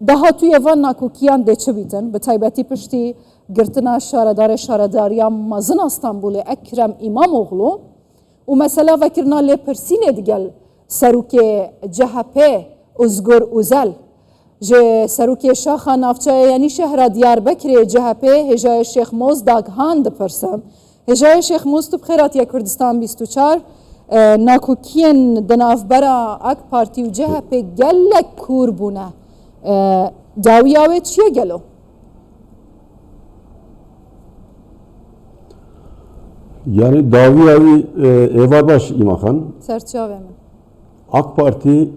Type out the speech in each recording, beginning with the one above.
داهاتوی وان ناکوکیان دچه بیتن به تایبەتی پشتی گرتنا شارەداریان مەزن ئەستانبولê Ekrem İmamoğlu û mesela vekirina lêpirsînê digel serokê CHP Özgür Özel ji serokê şaxa navçeya yanî şehra Diyarbekirê CHP hêjayê Şêx Moz Daghan dipirsin. Hêjayê Şêx Moz tu bi xêr hatiye Kurdistan 24 nakokiyên di navbera AK Parti û CHP gelek kûr bûne. Dawiya wê çiye gelo? Yani dawiya eva baş İmaxan. Serçave min. AK Parti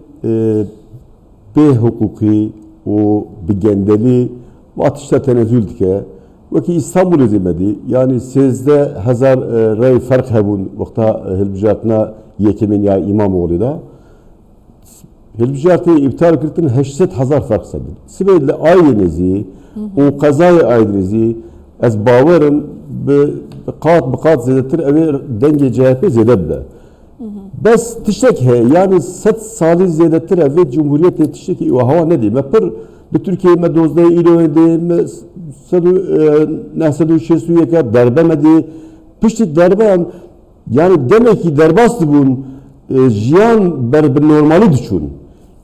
bê hukukî û bi gendelî ve tişta tenezzül dike. Wekî İstanbulê zêmedî yani 13,000 rey ferq hebûn wexta hilbijartina yekemên ya İmamoğlu da. Hilbijartê iptal kirtin 800,000 ferq sebin. Sibê li ayê nezî û qezayê ayê nezî ez bawerim bi qat zêdetir evê dengê CHP zêde bibe. Bes tiştek heye yani 100 salî zêdetir evê Cumhuriyetê tiştekî û hewa nedî me pir li Tirkiyeyê me 12 îroyê me 961 derbe me dî piştî derbeyan yani demekî derbas dibûn jiyan ber bi normalî diçûn.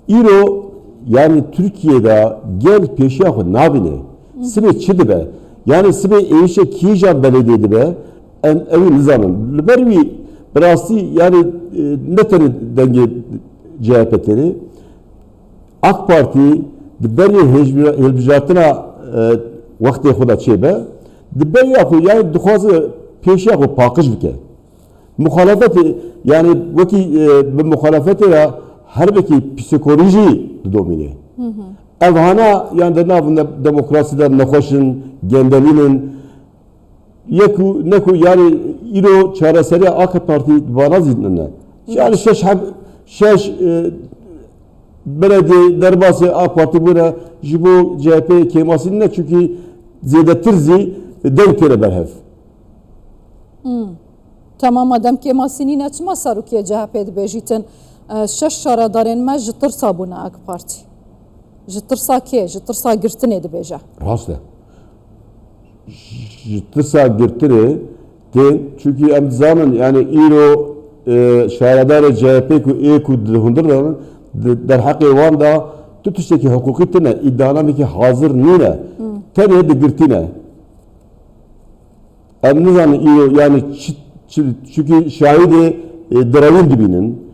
İro yani Türkiye'de gel peşiya xwe nabîne. Sibê çi dibe? Yani sibê êşe kîjan belediyê dibe em evî nizanin. Li ber wî bi rastî yani ne tenê dengê CHP tenê AK Parti di berê hilbijartina wextê xwe da çêbe di beriya xwe yani dixwaze peşiya xwe paqij bike. Muhalefetê yani wekî bi muhalefetê ya her wekî psikolojî didomîne. Ev hana yani di nav demokrasî nexweşin gendelînin neku yani îro çareseriya AK Parti vana zîdine. Yani şeş belediye derbasê AK Parti bûne ji bo CHP kemasî ne çünkü zêdetir zî denk têre berhev. Tamam adam kemasînî ne çima serokê CHP dibêjîtin şeş şaredarên me ji tirsa bûne AK Parti. Ji tirsa kê? Ji tirsa girtinê dibêje. Rast e. Ji tirsa girtinê tên çünkü em dizanin yani îro şaredarê CHP ku ê ku hundir danin derheqê wan da tu tiştekî hukukî tune îddianamekî hazir nîne tenê digirtîne. Em nizanin îro yani çünkü şahidê derewîn dibînin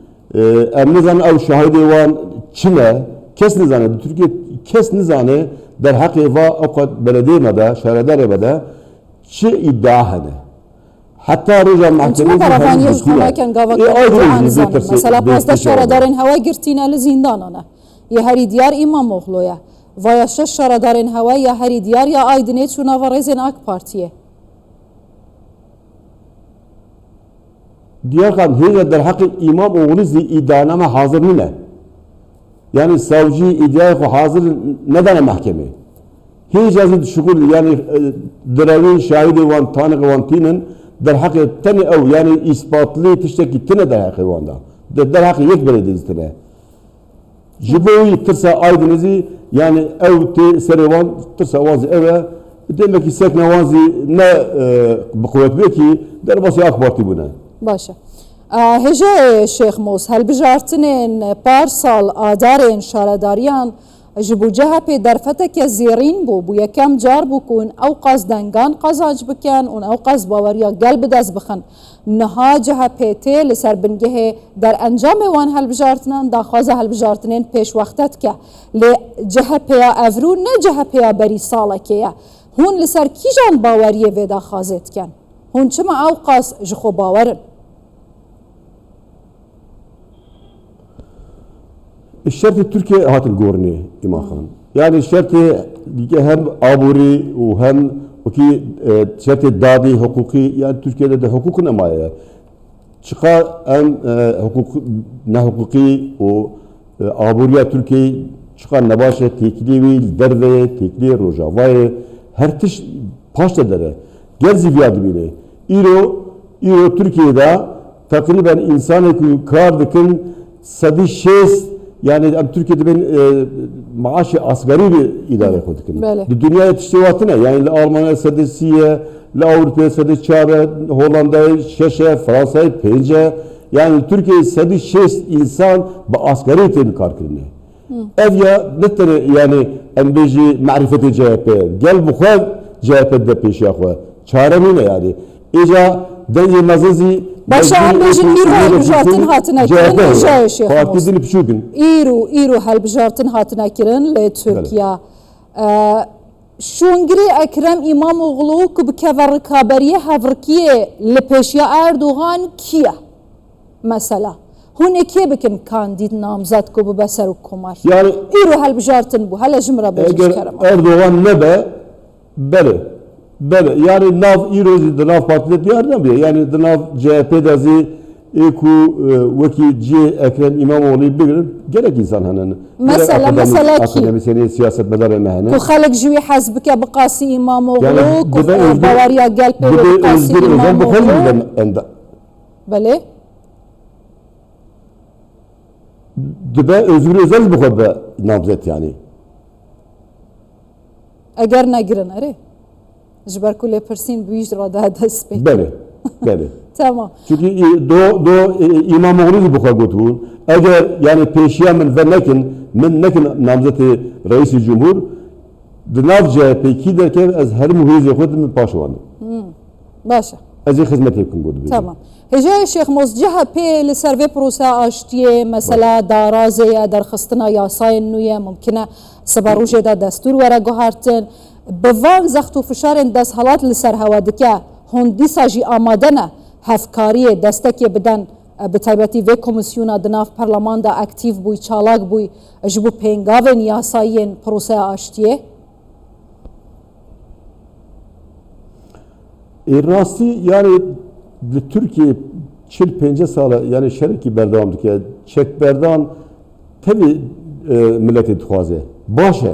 em nizanin ew şahidê wan çi ne kes nizane Türkiye kes nizane derheqê va ew belediyê me de şaredarê me de çi îddia hene. Hatta roja mahkemeyê tarafaniye ji xwenaken gavek zanin. Mesela 15 şaredarên hewa girtîne li zîndanan e. Yê herî diyar İmamoğlu ye. Vaya 6 şaredarên hewa ya herî diyar ya Aydinê çûna va rêzên AK Partiye. Diyarkan hêja derheqê İmamoğlu zî îddianame hazır nîne. Yani savcı iddiaya xwe hazır nedane mahkemeye. Hêja zî şugul yani derewîn şahidê wan tanık wan tînin derheqê tenê ew yani îspatlî tiştekî tune derheqê wan da. Derheqê yek belediyê tune. Ji bo wî tirsa Aydinê zî yani ew tê serê wan tirsa wan zî ew e demekî sekna wan zî ne bi quvvetbêkî derbasî AK Parti bûne. Başa. Hêjayê Şêx Moz helbijartinên parsal adarên şaredariyan ji bo CHP derfeteke zêrîn bû bu yekem car bû ku ew qas dengan qezac bikin û ew qas baweriya gel bi dest bixin. Niha CHP tê li ser bingehê derencamê wan helbijartinan daxwaza helbijartinên pêşwexte dike. Lê CHPya evrû ne CHPya berî salekê ye. Hûn li ser kîjan baweriyê vê daxwazê dikin? Hûn çima ew qas ji xwe bawerin? Şerti Türkiye hatin gorni İmaxan. Yani şerti hem aburi u hem ki şerti dadi hukuki yani Türkiye'de de hukukun emaye. Çıkar hem hukuk ne hukuki o aburiya Türkiye çıkar nebaşe teklivi derve tekli rojavayı her tiş paşta dere. Gerzi viyad bile. İro Türkiye'de takriben insanı kardıkın sadi şes yani Türkiye'de ben maaşı asgari bir idare koyduk. Bele. Dünya teşkilatına yani Almanya sedesiye, Avrupa sedesi çare, Hollanda şeşe, Fransa pence, yani Türkiye sedi şeş insan bu asgari temin karkırını. Ev ya nedir yani embeji marifeti CHP, gel bu kadar CHP'de peş yakva. Çare ne yani? İca denge mazazi Başa ambejin bir helbijartin hatına kirin ejaya Şeyh Mus. Partidini pişugin. İru helbijartin hatına kirin le Türkiye. Şungri Ekrem İmamoğlu ku bi keverikaberiye Hevrkiye li peşiya Erdoğan kiye? Mesela. Hune ki bikin kandid namzat ku bu beser u kumar. Yani İru helbijartin bu. Hele jimra bejiş kerem. Erdoğan ne be? Bele. Bele. Yani nav İrozi de nav partide diyardan bir. Yani de nav CHP dazi ku veki C Ekrem İmamoğlu'yu bilir. Gerek insan hanen. Mesela ki. Akademisyen siyaset medar mehane. Ku xalek jwi hezbike biqasi İmamoğlu. Yani Ku bawariya gel peyve biqasi İmamoğlu. Bele. Dibe Özgür Özel bu kadar namzet yani. Eğer ne girin ere? Jiber ku lepersin büyüş rada dest pek. Bele. Bele. Tamam. Çünkü İmamoğlu bu kadar götürün. Eğer yani peşiya min ve nekin namzeti reisi cumhur Dınav CHP ki derken az her muhiz yakut min paşvanı. Başa. Az hizmet yapın bu. Tamam. Hece Şeyh Mus CHP li serve prosa aştiye mesela darazeye derxistina yasayên nû ye mumkine sibarûjê de destur were guhartin bi van zext û fişarên desthilat li ser hewa dike hûn dîsa jî amade ne hevkariyê destekê bidin bi taybetî vê komisyona di nav parleman de aktiv bûy çalak bûy ji bo pêngavên yasayên prosaya aştiye. Rastı yani Türkiye çil pence sala yani şerki berdamdık ya çek berdan tabi milleti tuhaze başa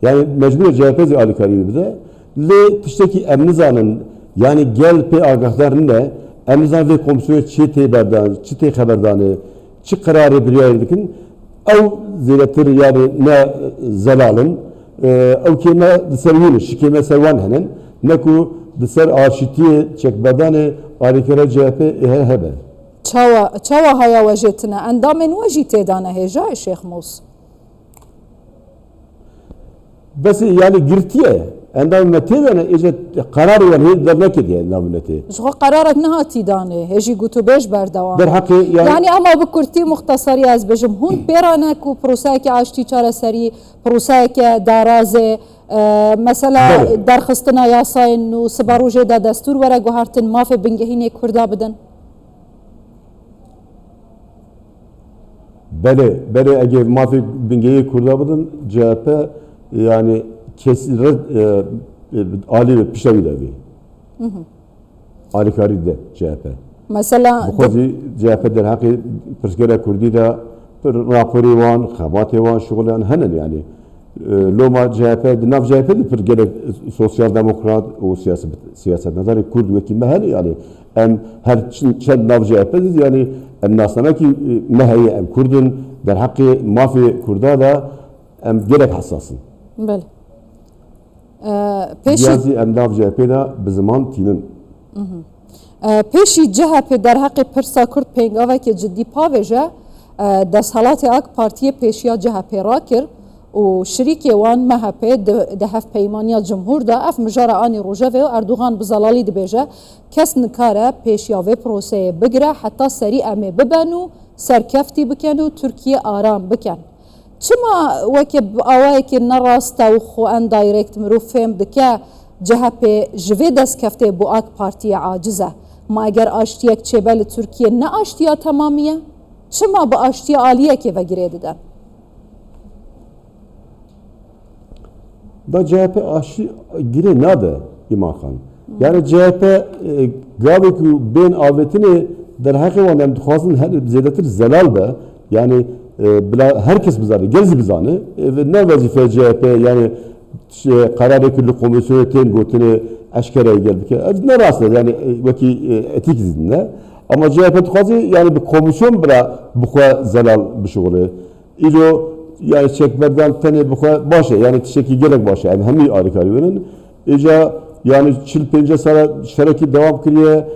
yani mecbur CHP alikari bize le tişteki emnizanın yani gel pe agahdarında emnizan ve komisyon çete berdan çete haberdanı çi kararı bir yerdikin ev ziletir yani ne zelalın ev kime servini şikeme servan henen neku Diser arşitiye çekbedane alikere CHP hebe. Çawa haya vejetine endamên we jî têdane hêja Şeyh Mus. Bes yani girtiye endam me têdane ijet karar wan dernek diye navneti. Ji qararak nehatî dane hêjî gotûbêj berdewam. Derhaqî yani ama bi kurtî muxtasarî ez bijim hûn pêrane ku prosayeke aştî çareserî prosayeke darazê mesela derxistina yasayên nû sibarûjê de destur were guhartin mafê bingehînê Kurda bidin. Bele eğer mafê bingehî Kurda bidin CHP yani kesin ali ve pişavi devi. Alikari de CHP. Mesela bu kazi CHP derhaqî pirsgera Kurdî de raporî wan xebatê wan şuğulan henen yani. Loma CHP, nav CHP de pir gerek sosyal demokrat o siyaset nazarı Kurd vekilme her yani her çend nav CHP yani nasana ki meheye em Kurdun der hakkı mafi Kurda da gerek hassasın. Bele. Peşi nav CHP da bi zaman tinin. Peşi CHP der hakkı pirsa Kurd pengaveke ciddi paveje desthilatê AK Partiye peşiya CHP rakir و شریکی وان MHP ده هف پیمانیا جمهور ده اف مجاره آنی روجه و اردوغان بزلالی دبیجه کس نکاره پیشیاوی پروسه بگره حتی سریع امی ببنو سرکفتی بکن و ترکیه آرام بکن چما وکی آوایی که نراسته و خو ان دایرکت مرو فهم دکه CHP جوی دست کفته بو AK Parti عاجزه ما اگر آشتیک چبل ترکیه نه آشتیا تمامیه چما با آشتیا عالیه که وگیره دیدن Da CHP aşı gire nade İman Khan. Yani CHP gavê ku bên avêtinê derheqê wan em dixwazin her zêdetir zelal be yani herkes bizane gez bizane ve ne vazife CHP yani kararê ku li komisyonê tên gotine eşkereye gel bike ne rast yani vekî etik zidine ama CHP dixwaze yani bir komisyon bira bixwe zelal bişuğule İro yani çekmerden tane bu kadar başa yani teşekkür gerek başa yani hem arıkarıverin ica yani çilpince sana şereki devam kiriye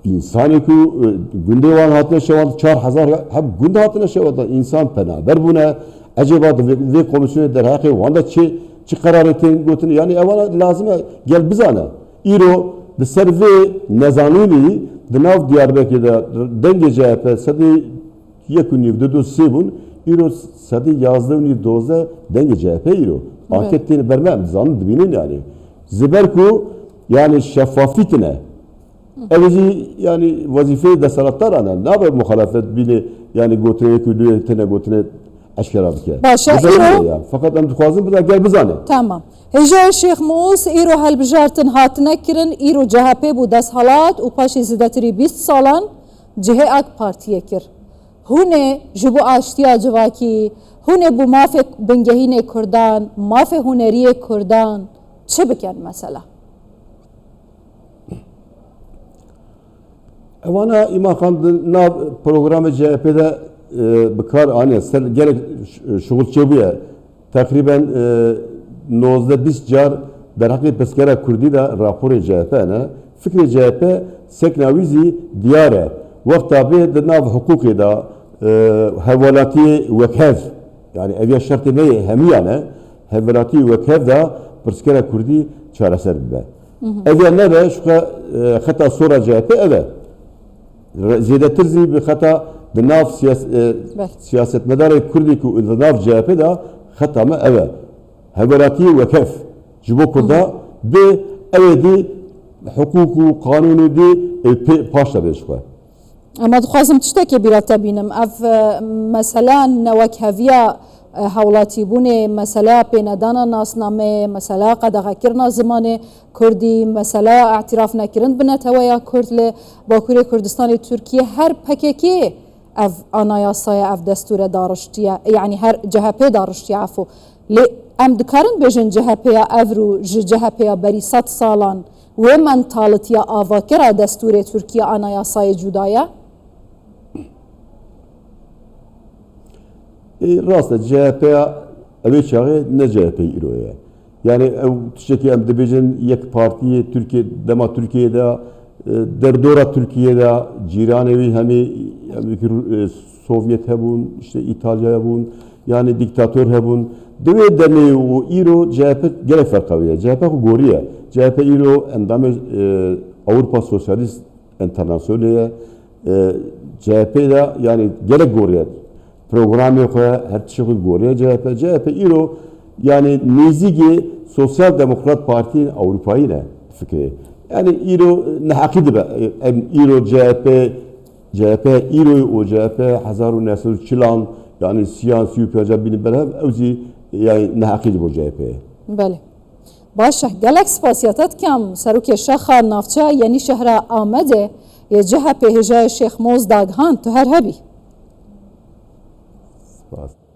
insanı ku günde van hatına şevan 4000 hep günde hatına şevan insan penaber buna acaba ve komisyonu der hakı vanda çi karar etin götün yani evvela lazım gel bizana İro de serve nezanili de nav Diyarbakır'da denge CHP sadi yekuni de sebun İro sadi yazdığını doza denge CHP İro anketini vermem zanı dibinin yani ziberku yani şeffafiyetine evci yani vazifeyi de sanatlar ana ne haber muhalefet bile yani götüreye külüye tene götüne aşkara bike. Başa İro fakat em dixwazim bida gel bizane. Tamam. Heja Şeyh Mus İro helbijartin hatine kirin İro CHP bu deshalat û paşê zêdetirî 20 salan cihê AK Partiye kir. Hûne ji bo aştiya civakî, hûne bu mafê bingehînê Kurdan, mafê huneriyê Kurdan çi bikin mesela? Evana İmam Khan nav programı CHP'de bikar anne sen gerek şugul çebuye takriben 19-20 car derhaki peskera Kurdi da raporu CHP ne fikri CHP seknavizi diyare vakt abi de nav hukuki da hevalati vekhev yani eviye şartı ne hemiyane hevalati vekhev da peskera Kurdi çareser bibe eviye ne de şu hata sonra CHP evet زیادتر زی به خطا دناف سیاست مدار کردی کو دناف جهپه دا خطا ما اوه هبراتی و کف جبو کرده به اوه دی حقوق و قانون دی پاشتا بیشوه اما دخوازم تشتكي برات بينم اف مثلا نوك هفيا هولاتي بوني مثلا بيندانا ناسنامه مثلا قدغه كرنا زمان كردي مثلا اعتراف نكرن بنتويا كرد باكوري كردستان تركيا هر بككي اف اناياسايا اف دستور دارشتيا يعني هر جهبه دارشتيا عفو لي ام دكارن بجن جهبه افرو جهبه بري 100 سالان ومنتالتيا افاكرا دستور تركيا اناياسايا جودايا راست CHP evi çağı ne CHP iroya. Yani ev tüşeki em dibijin yek partiye Türkiye dema Türkiye'de derdora Türkiye'de ciran evi hemi Sovyet hebun işte İtalya hebun yani diktatör hebun deve deme o iro CHP gerek farklı CHP ko goriye CHP iro endamı Avrupa Sosyalist Internasyonel'e CHP'de yani gerek goriye program yok her şey görüyor CHP İro yani nezigi Sosyal Demokrat Parti Avrupa'yı ne fikri yani İro ne hakikaten İro CHP İro o CHP Hazaru Nesur Çilan yani siyasi yapacak bir beraber evzi yani ne hakikaten bu CHP. بله باشه گلک سپاسیاتت کم سروک شخ نافچه یعنی شهر آمده یه جهه هجای شیخ موز داغهان تو هر هبی Fast.